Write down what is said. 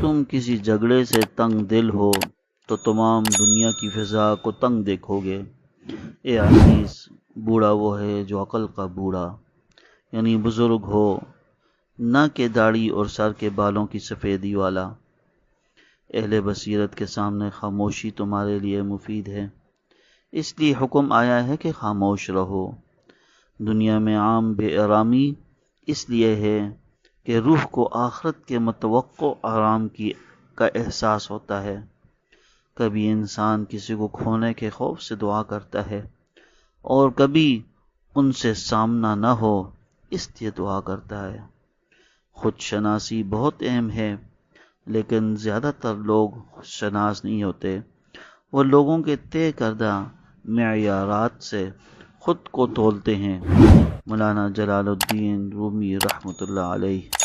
تم کسی جھگڑے سے تنگ دل ہو تو تمام دنیا کی فضا کو تنگ دیکھو گے۔ اے عزیز، بوڑھا وہ ہے جو عقل کا بوڑھا، یعنی بزرگ ہو، نہ کہ داڑھی اور سر کے بالوں کی سفیدی والا۔ اہل بصیرت کے سامنے خاموشی تمہارے لیے مفید ہے، اس لیے حکم آیا ہے کہ خاموش رہو۔ دنیا میں عام بے آرامی اس لیے ہے کہ روح کو آخرت کے متوقع آرام کا احساس ہوتا ہے۔ کبھی انسان کسی کو کھونے کے خوف سے دعا کرتا ہے اور کبھی ان سے سامنا نہ ہو اس لیے دعا کرتا ہے۔ خود شناسی بہت اہم ہے، لیکن زیادہ تر لوگ خود شناس نہیں ہوتے، وہ لوگوں کے طے کردہ معیارات سے خود کو تولتے ہیں۔ مولانا جلال الدین رومی رحمۃ اللہ علیہ۔